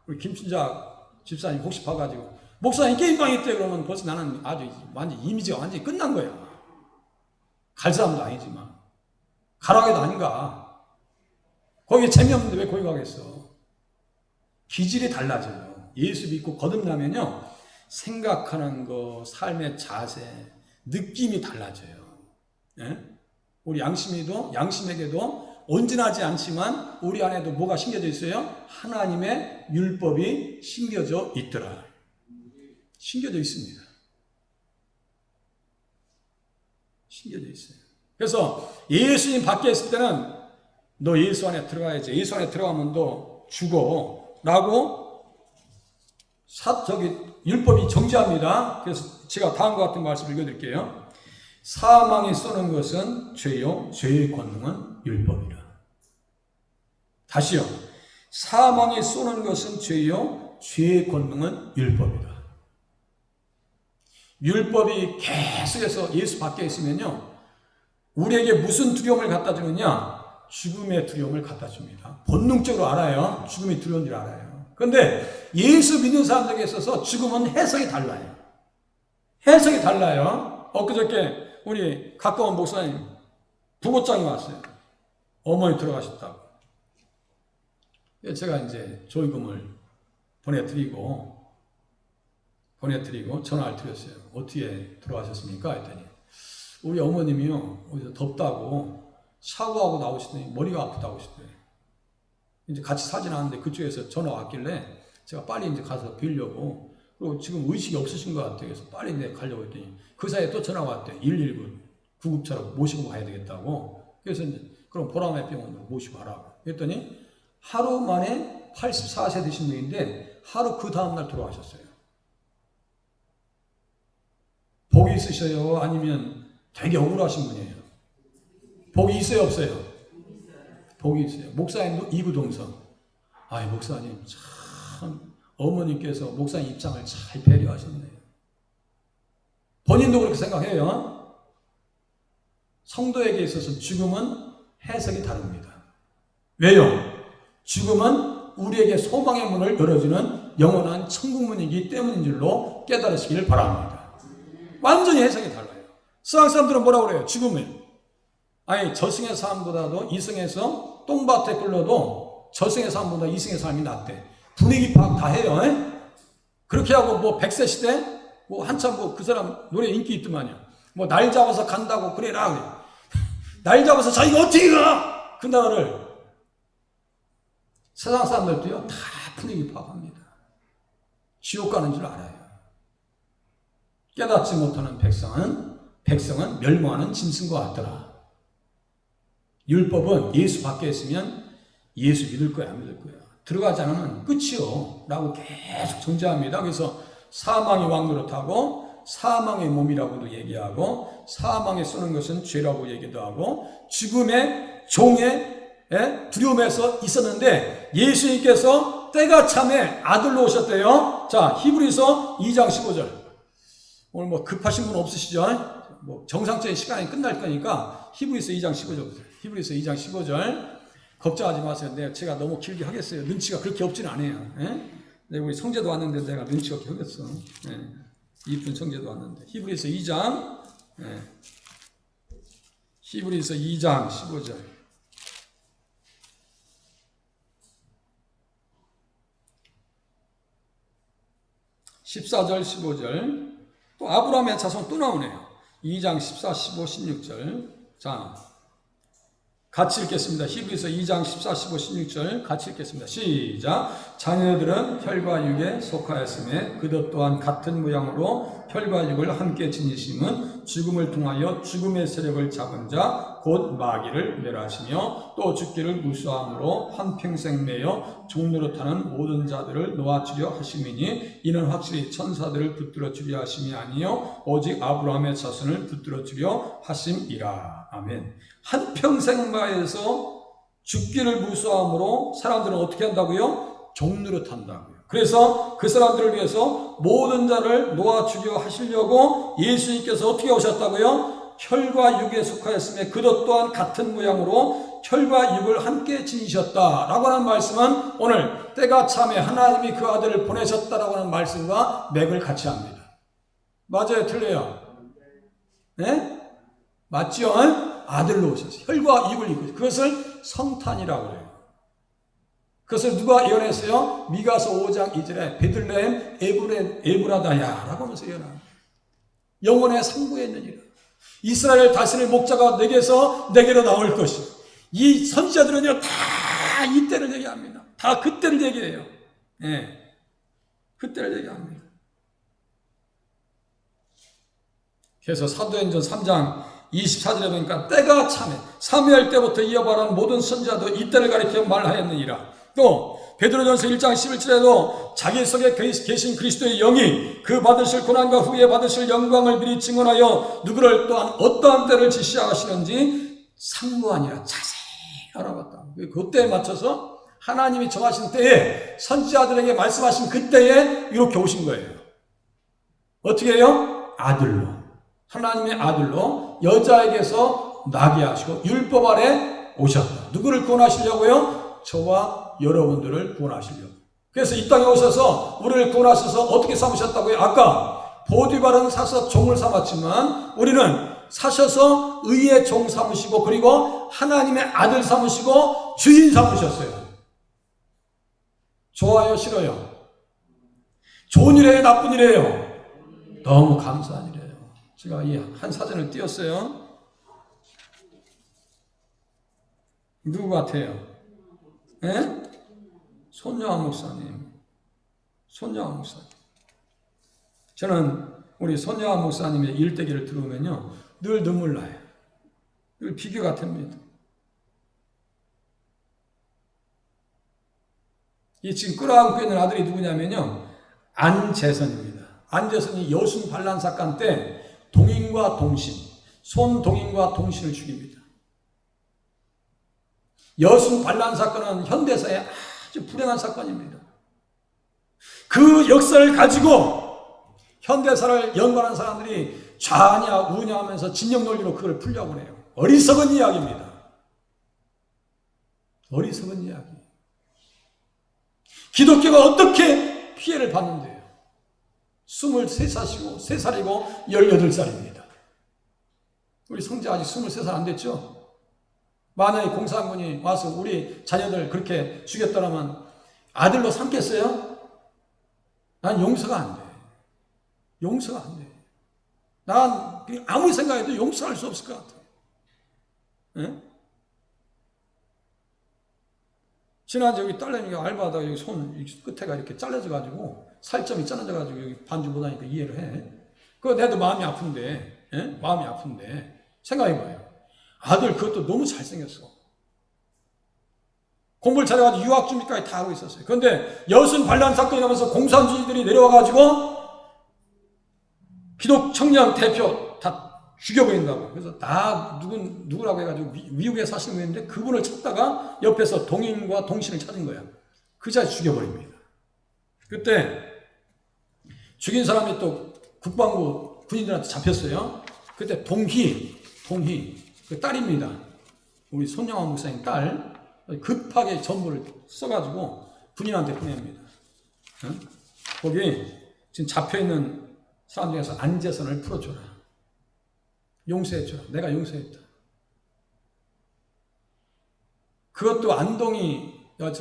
우리 김춘자 집사님 혹시 봐가지고 목사님 게임방에 있대 그러면 벌써 나는 아주 완전 이미지가 완전히 끝난 거야. 갈 사람도 아니지만 가라고 해도 아닌가. 거기에 재미없는데 왜 거기 가겠어. 기질이 달라져요. 예수 믿고 거듭나면요 생각하는 거, 삶의 자세, 느낌이 달라져요. 예? 우리 양심에게도 온전하지 않지만 우리 안에도 뭐가 심겨져 있어요? 하나님의 율법이 심겨져 있더라. 심겨져 있습니다. 심겨져 있어요. 그래서 예수님 밖에 있을 때는 너 예수 안에 들어가야지. 예수 안에 들어가면 너 죽어. 라고 율법이 정죄합니다. 그래서 제가 다음과 같은 말씀을 읽어드릴게요. 사망이 쏘는 것은 죄요, 죄의 권능은 율법이라. 다시요. 사망이 쏘는 것은 죄요, 죄의 권능은 율법이라. 율법이 계속해서 예수 밖에 있으면요, 우리에게 무슨 두려움을 갖다 주느냐? 죽음의 두려움을 갖다 줍니다. 본능적으로 알아요. 죽음이 두려운 줄 알아요. 그런데 예수 믿는 사람들에게 있어서 죽음은 해석이 달라요. 해석이 달라요. 엊그저께 우리 가까운 목사님 부고장이 왔어요. 어머니 들어가셨다고. 제가 이제 조의금을 보내드리고 전화를 드렸어요. 어떻게 들어가셨습니까? 했더니 우리 어머님이요 어디서 덥다고 샤워하고 나오시더니 머리가 아프다고 하시더래요. 이제 같이 사진 하는데 그쪽에서 전화 왔길래 제가 빨리 이제 가서 뵈려고. 그리고 지금 의식이 없으신 것 같아요. 그래서 빨리 이제 가려고 했더니 그 사이에 또 전화가 왔대요. 119 구급차로 모시고 가야 되겠다고. 그래서 이제 그럼 보라매 병원으로 모시고 가라고. 그랬더니 하루 만에 84세 되신 분인데 하루 그 다음날 돌아가셨어요. 복이 있으셔요? 아니면 되게 억울하신 분이에요? 복이 있어요, 없어요? 복이 있어요. 목사님도 이구동성. 아이, 목사님, 참, 어머님께서 목사님 입장을 잘 배려하셨네요. 본인도 그렇게 생각해요. 성도에게 있어서 죽음은 해석이 다릅니다. 왜요? 죽음은 우리에게 소망의 문을 열어주는 영원한 천국문이기 때문인 줄로 깨달으시기를 바랍니다. 완전히 해석이 달라요. 서양 사람들은 뭐라고 그래요? 죽음은 아니 저승의 삶보다도 이승에서 똥밭에 굴러도 저승의 삶보다 이승의 삶이 낫대. 분위기 파악 다 해요. 그렇게 하고 뭐 100세 시대 뭐 한참 뭐 그 사람 노래 인기 있더만요. 뭐 날 잡아서 간다고 그래라 그래. 날 잡아서 자기가 어떻게 가? 그 나라를 세상 사람들도요 다 분위기 파악합니다. 지옥 가는 줄 알아요. 깨닫지 못하는 백성은 멸망하는 짐승과 같더라. 율법은 예수 밖에 있으면 예수 믿을 거야 안 믿을 거야. 들어가지 않으면 끝이요 라고 계속 정죄합니다. 그래서 사망의 왕노릇하고 사망의 몸이라고도 얘기하고 사망에 쏘는 것은 죄라고 얘기도 하고 죽음의 종의 두려움에서 있었는데 예수님께서 때가 참에 아들로 오셨대요. 자, 히브리서 2장 15절. 오늘 뭐 급하신 분 없으시죠? 뭐 정상적인 시간이 끝날 거니까 히브리서 2장 15절 보세요. 히브리서 2장 15절. 걱정하지 마세요. 내가 제가 너무 길게 하겠어요. 눈치가 그렇게 없지는 않아요. 네, 우리 성제도 왔는데 내가 눈치가 없게 하겠어. 이쁜 성제도 왔는데. 히브리서 2장 히브리서 2장 15절. 14절 15절. 또 아브라함의 자손 또 나오네요. 2장 14, 15, 16절. 자, 같이 읽겠습니다. 히브리서 2장 14, 15, 16절 같이 읽겠습니다. 시작. 자녀들은 혈과 육에 속하였음에 그것 또한 같은 모양으로 혈과 육을 함께 지니심은 죽음을 통하여 죽음의 세력을 잡은 자 곧 마귀를 멸하시며 또 죽기를 무수함으로 한평생 매여 종노릇하는 모든 자들을 놓아주려 하심이니 이는 확실히 천사들을 붙들어 주려 하심이 아니요 오직 아브라함의 자손을 붙들어 주려 하심이라. 아멘. 한평생 매여서 죽기를 무수함으로 사람들은 어떻게 한다고요? 종노릇한다고요. 그래서 그 사람들을 위해서 모든 자를 놓아주려 하시려고 예수님께서 어떻게 오셨다고요? 혈과 육에 속하였음에 그것 또한 같은 모양으로 혈과 육을 함께 지니셨다라고 하는 말씀은 오늘 때가 참에 하나님이 그 아들을 보내셨다라고 하는 말씀과 맥을 같이 합니다. 맞아요? 틀려요? 네? 맞죠? 아들로 오셨어요. 혈과 육을 입고 그것을 성탄이라고 그래요. 그것을 누가 예언했어요? 미가서 5장 2절에 베들레헴 에브라다야 라고 하면서 예언합니다. 영원의 상부에 있느니라. 이스라엘 다스릴 목자가 내게로 나올 것이. 이 선지자들은요 다 이때를 얘기합니다. 다 그때를 얘기해요. 네. 그때를 얘기합니다. 그래서 사도행전 3장 24절에 보니까 때가 참에 사무엘 때부터 이어바른 모든 선지자도 이때를 가리켜 말하였느니라. 또 베드로전서 1장 11절에도 자기 속에 계신 그리스도의 영이 그 받으실 고난과 후에 받으실 영광을 미리 증언하여 누구를 또한 어떠한 때를 지시하시는지 상무하니라. 자세히 알아봤다. 그때에 맞춰서 하나님이 정하신 때에 선지자들에게 말씀하신 그때에 이렇게 오신 거예요. 어떻게 해요? 아들로. 하나님의 아들로 여자에게서 나게 하시고 율법 아래 오셨다. 누구를 구원하시려고요? 저와 여러분들을 구원하시려고. 그래서 이 땅에 오셔서 우리를 구원하셔서 어떻게 삼으셨다고요? 아까 보디발은 사서 종을 삼았지만 우리는 사셔서 의의 종 삼으시고 그리고 하나님의 아들 삼으시고 주인 삼으셨어요. 좋아요? 싫어요? 좋은 일이에요? 나쁜 일이에요? 너무 감사한 일이에요. 제가 이 한 사진을 띄웠어요. 누구 같아요? 예? 손여한 목사님. 손여한 목사님. 저는 우리 손여한 목사님의 일대기를 들으면요 늘 눈물 나요. 늘 비교가 됩니다. 이 지금 끌어안고 있는 아들이 누구냐면요 안재선입니다. 안재선이 여순 반란 사건 때 동인과 동신, 손동인과 동신을 죽입니다. 여순 반란 사건은 현대사의 아주 불행한 사건입니다. 그 역사를 가지고 현대사를 연관한 사람들이 좌냐 우냐 하면서 진영 논리로 그걸 풀려고 해요. 어리석은 이야기입니다. 어리석은 이야기. 기독교가 어떻게 피해를 받는데요? 23살이고 18살입니다. 우리 성자 아직 23살 안 됐죠? 만약에 공산군이 와서 우리 자녀들 그렇게 죽였더라면 아들로 삼겠어요? 난 용서가 안 돼. 용서가 안 돼. 난 아무리 생각해도 용서할 수 없을 것 같아. 네? 지난주에 여기 딸내미가 알바하다가 여기 손 끝에가 이렇게 잘라져가지고 살점이 잘라져가지고 여기 반주 못하니까 이해를 해. 그거 내도 마음이 아픈데, 예? 마음이 아픈데 생각해봐요. 아들 그것도 너무 잘생겼어. 공부를 잘해가지고 유학 준비까지 다 하고 있었어요. 그런데 여순 반란 사건이 나면서 공산주의들이 내려와가지고 기독 청년 대표 다 죽여버린다고. 그래서 다 누구라고 해가지고 미국에 사시는 분인데 그분을 찾다가 옆에서 동인과 동신을 찾은 거야. 그 자리에 죽여버립니다. 그때 죽인 사람이 또 국방부 군인들한테 잡혔어요. 그때 동희 그 딸입니다. 우리 손영환 목사님 딸 급하게 전부를 써가지고 군인한테 보냅니다. 응? 거기 지금 잡혀있는 사람 중에서 안재선을 풀어줘라. 용서해줘라. 내가 용서했다. 그것도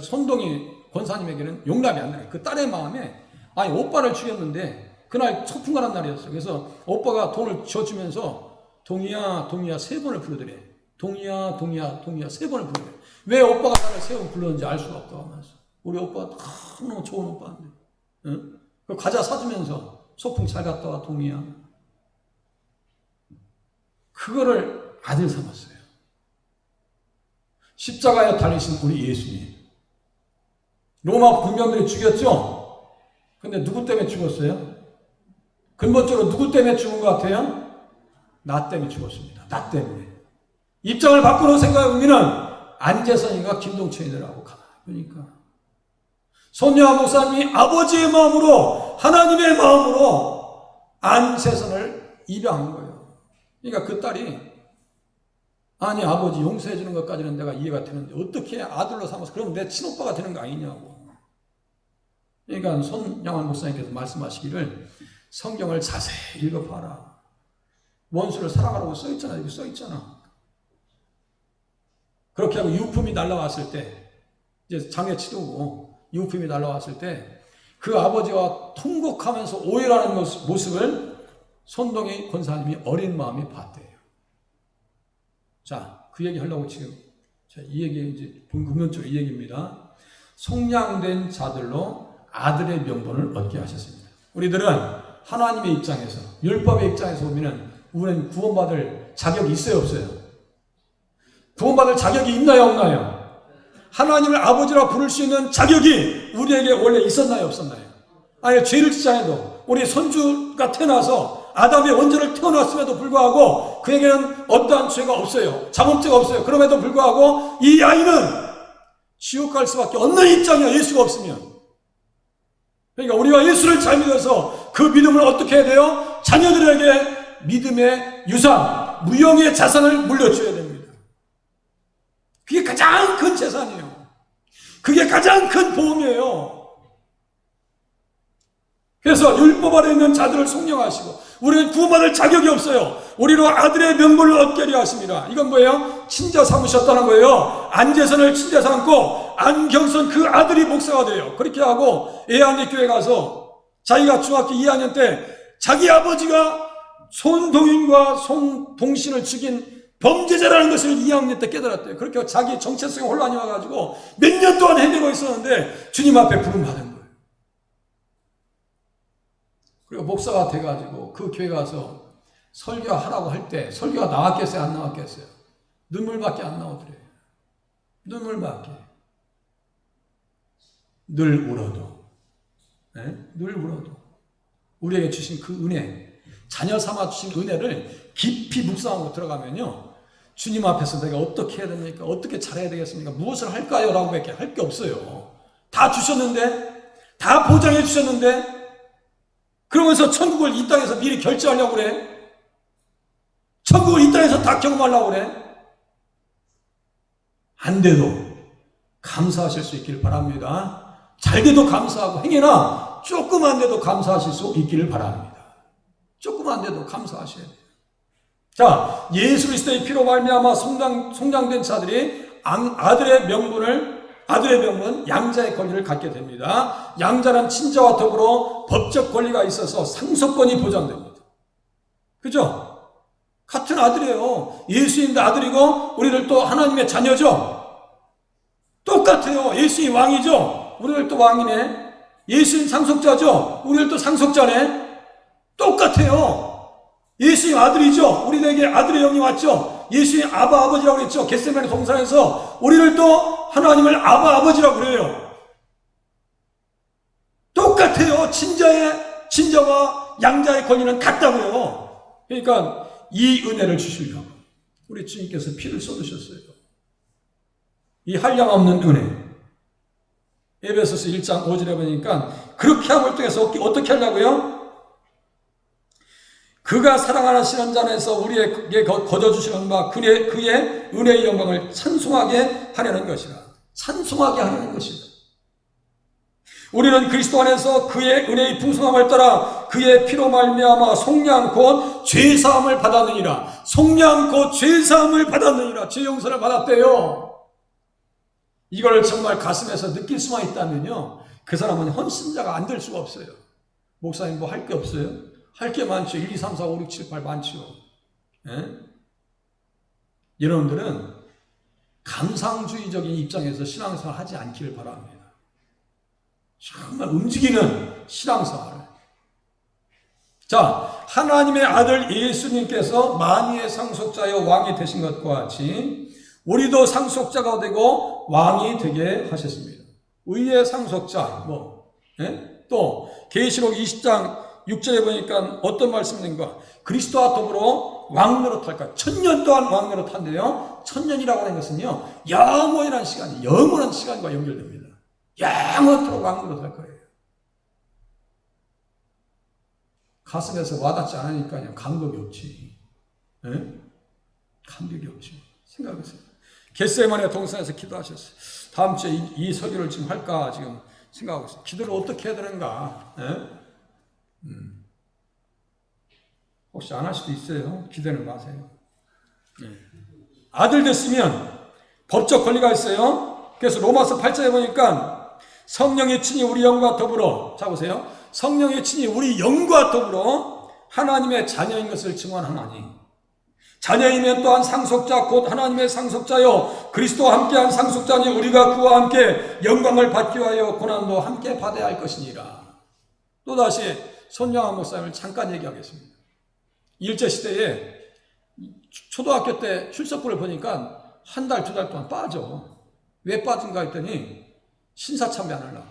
손동희 권사님에게는 용납이 안 돼요. 그 딸의 마음에 아니 오빠를 죽였는데 그날 소풍 가는 날이었어요. 그래서 오빠가 돈을 줘주면서 동희야 3번을 부르더래. 동희야 3번을 부르더래. 왜 오빠가 나를 3번 불렀는지 알 수가 없다고 하면서 우리 오빠가 너무 좋은 오빠인데 응? 그 과자 사주면서 소풍 잘 갔다 와 동희야. 그거를 아들 삼았어요. 십자가에 달리신 우리 예수님. 로마 군병들이 죽였죠? 근데 누구 때문에 죽었어요? 근본적으로 누구 때문에 죽은 것 같아요? 나 때문에 죽었습니다. 나 때문에. 입장을 바꾸는 생각하면 안재선이가 김동천이더라고. 그러니까 손녀 목사님이 아버지의 마음으로 하나님의 마음으로 안재선을 입양한 거예요. 그러니까 그 딸이 아니 아버지 용서해 주는 것까지는 내가 이해가 되는데 어떻게 아들로 삼아서 그럼 내 친오빠가 되는 거 아니냐고. 그러니까 손영환 목사님께서 말씀하시기를 성경을 자세히 읽어봐라. 원수를 사랑하라고 써있잖아. 여기 써있잖아. 그렇게 하고 유품이 날라왔을 때 이제 장례 치르고 유품이 날라왔을 때 그 아버지와 통곡하면서 오열하는 모습을 손동희 권사님이 어린 마음이 봤대요. 자, 그 얘기 하려고 지금 이 얘기 이제 근본적으로 이 얘기입니다. 속량된 자들로 아들의 명분을 얻게 하셨습니다. 우리들은 하나님의 입장에서 율법의 입장에서 보면은 우리는 구원받을 자격이 있어요, 없어요? 구원받을 자격이 있나요, 없나요? 하나님을 아버지라 부를 수 있는 자격이 우리에게 원래 있었나요, 없었나요? 아니, 죄를 짓지 않아도 우리 손주가 태어나서 아담의 원죄를 태어났음에도 불구하고 그에게는 어떠한 죄가 없어요. 자범죄가 없어요. 그럼에도 불구하고 이 아이는 지옥 갈 수밖에 없는 입장이야. 예수가 없으면. 그러니까 우리가 예수를 잘 믿어서 그 믿음을 어떻게 해야 돼요? 자녀들에게 믿음의 유산, 무형의 자산을 물려줘야 됩니다. 그게 가장 큰 재산이에요. 그게 가장 큰 보험이에요. 그래서 율법 아래 있는 자들을 속량하시고 우리는 구원받을 자격이 없어요. 우리로 아들의 명분을 얻게 하려 하십니다. 이건 뭐예요? 친자 삼으셨다는 거예요. 안재선을 친자 삼고 안경선 그 아들이 목사가 돼요. 그렇게 하고 애안리교회 가서 자기가 중학교 2학년 때 자기 아버지가 손동인과 손동신을 죽인 범죄자라는 것을 2학년 때 깨달았대요. 그렇게 자기 정체성에 혼란이 와가지고 몇 년 동안 헤매고 있었는데 주님 앞에 부름받은 거예요. 그리고 목사가 돼가지고 그 교회 가서 설교하라고 할 때 설교가 나왔겠어요? 안 나왔겠어요? 눈물밖에 안 나오더래요. 눈물밖에. 늘 울어도. 네? 늘 울어도. 우리에게 주신 그 은혜, 자녀 삼아 주신 은혜를 깊이 묵상하고 들어가면요. 주님 앞에서 내가 어떻게 해야 됩니까? 어떻게 잘해야 되겠습니까? 무엇을 할까요? 라고 밖에 할 게 없어요. 다 주셨는데, 다 보장해 주셨는데, 그러면서 천국을 이 땅에서 미리 결제하려고 그래? 천국을 이 땅에서 다 경험하려고 그래? 안 돼도 감사하실 수 있기를 바랍니다. 잘 돼도 감사하고 행여나 조그만 데도 감사하실 수 있기를 바랍니다. 조그만 데도 감사하셔야 돼요. 자, 예수 그리스도의 피로 말미암아 성장된 자들이 아들의 명분, 양자의 권리를 갖게 됩니다. 양자는 친자와 더불어 법적 권리가 있어서 상속권이 보장됩니다. 그죠? 같은 아들이에요. 예수님도 아들이고 우리들 또 하나님의 자녀죠. 똑같아요. 예수님 왕이죠. 우리들 또 왕이네. 예수님 상속자죠. 우리들 또 상속자네. 똑같아요. 예수님 아들이죠. 우리에게 아들의 영이 왔죠. 예수님 아버지라고 그랬죠. 겟세마네 동산에서 우리를 또 하나님을 아버지라고 그래요. 똑같아요. 친자와 양자의 권위는 같다고요. 그러니까 이 은혜를 주시려고 우리 주님께서 피를 쏟으셨어요. 이 한량없는 은혜. 에베소서 1장 5절에 보니까 그렇게 함을 통해서 어떻게 하려고요? 그가 사랑하시는 자에서 우리에게 거저주시는 바 그의 은혜의 영광을 찬송하게 하려는 것이라. 찬송하게 하려는 것이다. 우리는 그리스도 안에서 그의 은혜의 풍성함을 따라 그의 피로 말미암아 속량 곧 죄사함을 받았느니라. 속량 곧 죄사함을 받았느니라. 죄 용서를 받았대요. 이걸 정말 가슴에서 느낄 수만 있다면요, 그 사람은 헌신자가 안 될 수가 없어요. 목사님 뭐 할 게 없어요? 할 게 많죠. 1, 2, 3, 4, 5, 6, 7, 8 많죠. 예? 여러분들은 감상주의적인 입장에서 신앙생활 하지 않기를 바랍니다. 정말 움직이는 신앙생활을. 자, 하나님의 아들 예수님께서 만유의 상속자여 왕이 되신 것과 같이 우리도 상속자가 되고 왕이 되게 하셨습니다. 의의 상속자, 또 계시록 20장 6절에 보니까 어떤 말씀인가? 그리스도와 더불어 왕노릇 할까? 1000년 동안 왕노릇 한대요. 1000년이라고 하는 것은요, 영원한 시간과 연결됩니다. 영원토록 왕노릇 할 거예요. 가슴에서 와닿지 않으니까 감격이 없지. 네? 감격이 없지. 생각하세요. 겟세마네 동산에서 기도하셨어요. 다음 주에 이 설교를 지금 할까 지금 생각하고 있어요. 기도를 어떻게 해야 되는가? 네? 혹시 안 할 수도 있어요. 기대는 마세요. 네. 아들 됐으면 법적 권리가 있어요. 그래서 로마서 8장에 보니까 성령의 친히 우리 영과 더불어, 자 보세요. 성령의 친히 우리 영과 더불어 하나님의 자녀인 것을 증언하나니, 자녀이면 또한 상속자 곧 하나님의 상속자요 그리스도와 함께한 상속자니 우리가 그와 함께 영광을 받기 위하여 고난도 함께 받아야 할 것이니라. 또다시 손양한 목사님을 잠깐 얘기하겠습니다. 일제시대에 초등학교 때 출석부를 보니까 한 달, 2달 동안 빠져. 왜 빠진가 했더니 신사참배 안 하려고.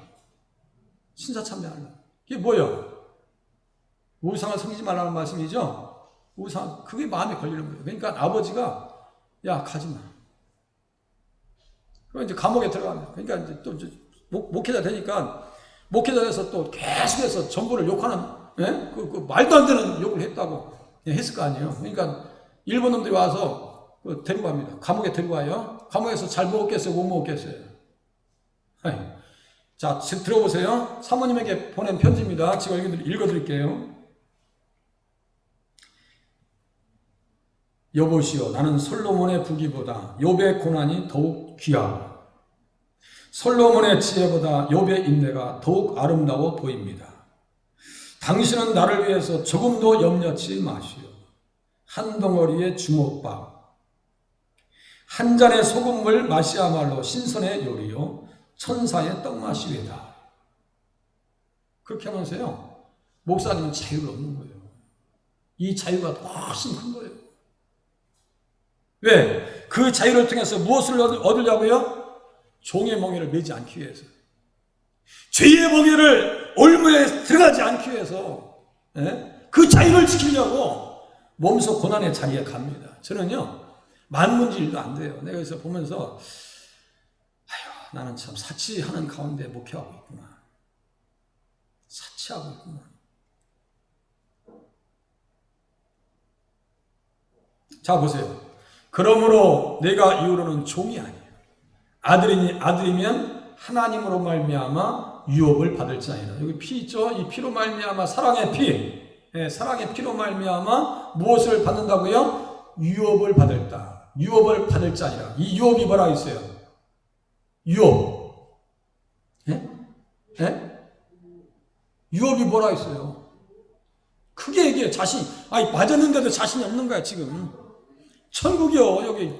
신사참배 안 하려고. 이게 뭐예요? 우상을 섬기지 말라는 말씀이죠? 우상, 그게 마음에 걸리는 거예요. 그러니까 아버지가, 야, 가지 마. 그럼 이제 감옥에 들어갑니다. 그러니까 이제 또 목회자 되니까, 목회자 돼서 또 계속해서 정부를 욕하는, 예? 그 말도 안 되는 욕을 했다고 했을 거 아니에요. 그러니까 일본 놈들이 와서 데리고 갑니다. 감옥에 데리고 와요. 감옥에서 잘 먹었겠어요? 못 먹었겠어요? 자, 들어보세요. 사모님에게 보낸 편지입니다. 지금 읽어드릴게요. 여보시오, 나는 솔로몬의 부귀보다 욥의 고난이 더욱 귀하고 솔로몬의 지혜보다 욥의 인내가 더욱 아름다워 보입니다. 당신은 나를 위해서 조금도 염려치 마시오. 한 덩어리의 주먹밥, 한 잔의 소금물 맛이야말로 신선의 요리요 천사의 떡맛이외다. 그렇게 하면서요, 목사님은 자유를 얻는 거예요. 이 자유가 훨씬 큰 거예요. 왜? 그 자유를 통해서 무엇을 얻으려고요? 종의 멍에를 매지 않기 위해서, 죄의 멍에를 올무에 들어가지 않기 위해서, 그 자유를 지키려고 몸소 고난의 자리에 갑니다. 저는요, 만문질도 안 돼요. 내가 여기서 보면서 아휴, 나는 참 사치하는 가운데 목회하고 있구나. 사치하고 있구나. 자, 보세요. 그러므로 내가 이후로는 종이 아니에요. 아들이면 하나님으로 말미암아 유업을 받을지니라. 여기 피 있죠? 이 피로 말미암아 사랑의 피, 사랑의 피로 말미암아 무엇을 받는다고요? 유업을 받을다. 유업을 받을 자니라. 이 유업이 뭐라 있어요? 유업. 유업이 뭐라 있어요? 크게 얘기해. 맞았는데도 자신이 없는 거야, 지금. 천국이요. 여기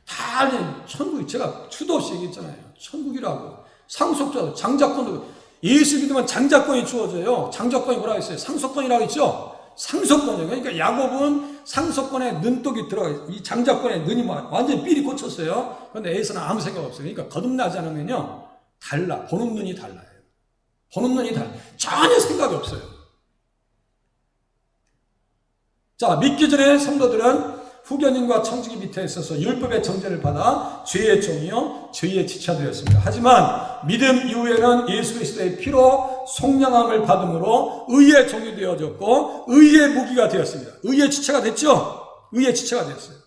다 천국이, 제가 수도 없이 얘기했잖아요. 천국이라고. 상속자, 장자권도, 예수 믿으면 장자권이 주어져요. 장자권이 뭐라 했어요? 상속권이라고 했죠? 상속권이에요. 그러니까 야곱은 상속권에 눈독이 들어가요. 이 장자권에 눈이 완전히 삘이 꽂혔어요. 그런데 에서는 아무 생각 없어요. 그러니까 거듭나지 않으면요, 달라. 보는 눈이 달라요. 보는 눈이 달라. 전혀 생각이 없어요. 자, 믿기 전에 성도들은 후견인과 청지기 밑에 있어서 율법의 정죄를 받아 죄의 종이요 죄의 지체되었습니다. 하지만 믿음 이후에는 예수 그리스도의 피로 속량함을 받음으로 의의 종이 되어졌고 의의 무기가 되었습니다. 의의 지체가 됐죠? 의의 지체가 되었어요.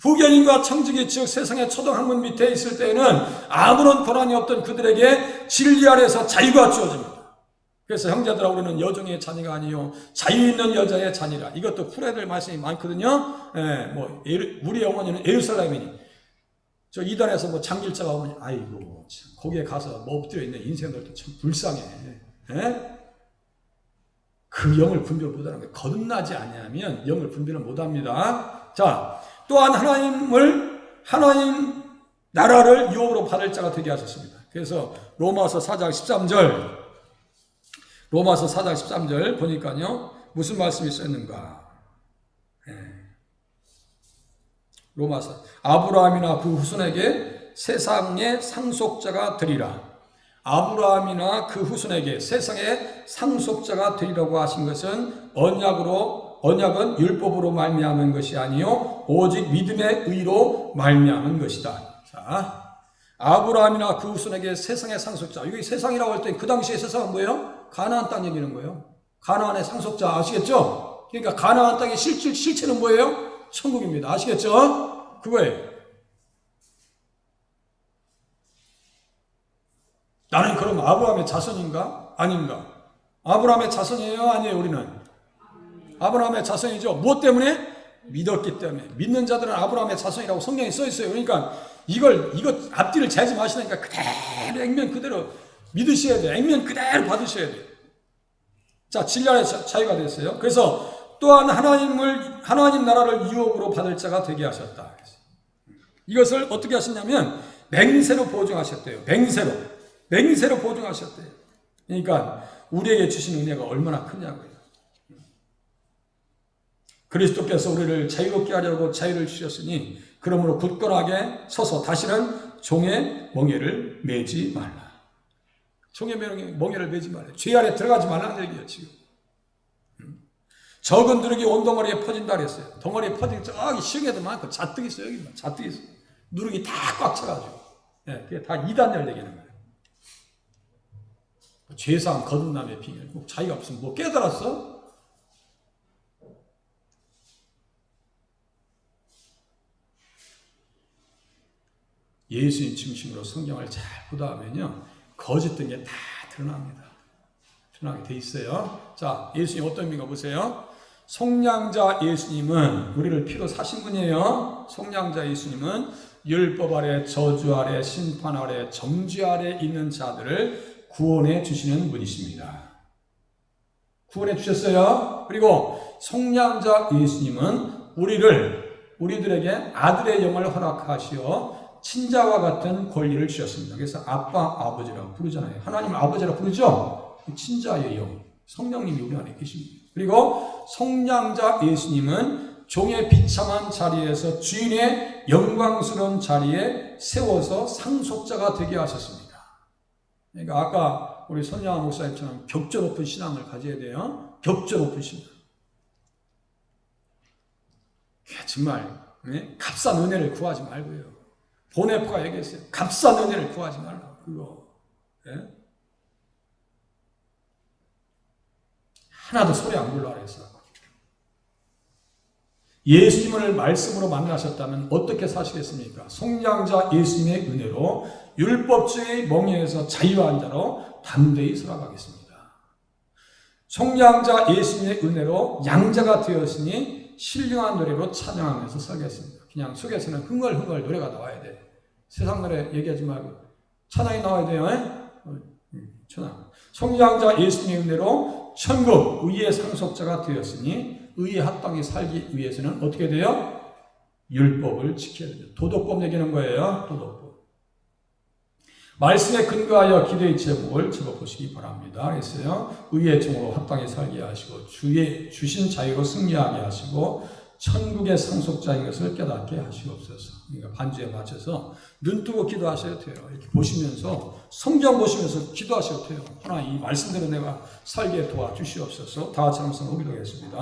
후견인과 청지기 즉 세상의 초등학문 밑에 있을 때에는 아무런 권한이 없던 그들에게 진리 아래에서 자유가 주어집니다. 그래서 형제들아 우리는 여종의 자녀가 아니요 자유 있는 여자의 자녀라. 이것도 풀어야 말씀이 많거든요. 우리 어머니는 예루살렘이니 저 이단에서 장길자가 오면 아이고 참, 거기에 가서 엎드려 있는 인생들도 참 불쌍해. 그 영을 분별 못하는 거예요. 거듭나지 아니하면 영을 분별을 못합니다. 자, 또한 하나님 나라를 유업으로 받을 자가 되게 하셨습니다. 그래서 로마서 4장 13절 보니까요. 무슨 말씀이 있었는가? 로마서 아브라함이나 그 후손에게 세상의 상속자가 되리라. 아브라함이나 그 후손에게 세상의 상속자가 되리라고 하신 것은 언약은 율법으로 말미암은 것이 아니요 오직 믿음의 의로 말미암은 것이다. 자, 아브라함이나 그 후손에게 세상의 상속자. 여기 세상이라고 할 때 그 당시의 세상은 뭐예요? 가나안 땅 얘기는 거예요. 가나안의 상속자 아시겠죠? 그러니까 가나안 땅의 실체는 뭐예요? 천국입니다. 아시겠죠? 그거예요. 나는 그럼 아브라함의 자손인가? 아닌가? 아브라함의 자손이에요? 아니에요? 우리는? 아브라함의 자손이죠. 무엇 때문에? 믿었기 때문에. 믿는 자들은 아브라함의 자손이라고 성경에 써 있어요. 그러니까 이거 앞뒤를 재지 마시니까 그대로 액면 그대로 믿으셔야 돼요. 액면 그대로 받으셔야 돼요. 자, 진리 안에 자유가 됐어요. 그래서 또한 하나님 나라를 유업으로 받을 자가 되게 하셨다. 이것을 어떻게 하셨냐면 맹세로 보증하셨대요. 맹세로 보증하셨대요. 그러니까 우리에게 주신 은혜가 얼마나 크냐고요. 그리스도께서 우리를 자유롭게 하려고 자유를 주셨으니 그러므로 굳건하게 서서 다시는 종의 멍에를 매지 말라. 종의 멍에를 매지 말라. 죄 아래 들어가지 말라는 얘기예요. 지금. 적은 누룩이 온 덩어리에 퍼진다 그랬어요. 덩어리에 퍼진 저기 시흥에도 많고 자뜩 있어요. 여기 자뜩 있어요. 누룩이 다 꽉 차가지고. 그게 다 이단열 얘기하는 거예요. 죄상 거듭남의 비결. 자기가 없으면 뭐 깨달았어? 예수님 중심으로 성경을 잘 보다 보면요. 거짓된 게 다 드러납니다. 드러나게 돼 있어요. 자, 예수님 어떤 의미가 보세요. 속량자 예수님은 우리를 피로 사신 분이에요. 속량자 예수님은 율법 아래, 저주 아래, 심판 아래, 정죄 아래 있는 자들을 구원해 주시는 분이십니다. 구원해 주셨어요. 그리고 속량자 예수님은 우리들에게 아들의 영을 허락하시어 친자와 같은 권리를 주셨습니다. 그래서 아빠, 아버지라고 부르잖아요. 하나님을 아버지라고 부르죠? 친자의 영, 성령님이 우리 안에 계십니다. 그리고 속량자 예수님은 종의 비참한 자리에서 주인의 영광스러운 자리에 세워서 상속자가 되게 하셨습니다. 그러니까 아까 우리 선양아 목사님처럼 격조 높은 신앙을 가져야 돼요. 격조 높은 신앙. 정말 값싼 은혜를 구하지 말고요. 보네프가 얘기했어요. 값싼 은혜를 구하지 말라. 그거. 하나도 소리 안 불러라 했어. 예수님을 말씀으로 만나셨다면 어떻게 사시겠습니까? 성장자 예수님의 은혜로 율법주의 멍에에서 자유한 자로 담대히 살아가겠습니다. 성장자 예수님의 은혜로 양자가 되었으니 신령한 노래로 찬양하면서 살겠습니다. 그냥 속에서는 흥얼흥얼 노래가 나와야 돼. 세상 노래 얘기하지 말고 찬양이 나와야 돼요. 찬양. 성장자 예수님의 은혜로 천국 의의 상속자가 되었으니 의의 합당히 살기 위해서는 어떻게 돼요? 율법을 지켜야 돼요. 도덕법 얘기하는 거예요. 도덕법. 말씀에 근거하여 기도의 제목을 적어보시기 바랍니다. 그랬어요. 의의 종으로 합당히 살게 하시고 주의 주신 자유로 승리하게 하시고 천국의 상속자인 것을 깨닫게 하시옵소서. 그러니까 반주에 맞춰서 눈 뜨고 기도하셔야 돼요. 이렇게 보시면서 성경 보시면서 기도하셔야 돼요. 하나님 이 말씀대로 내가 살게 도와주시옵소서. 다 같이 한번 기도하겠습니다.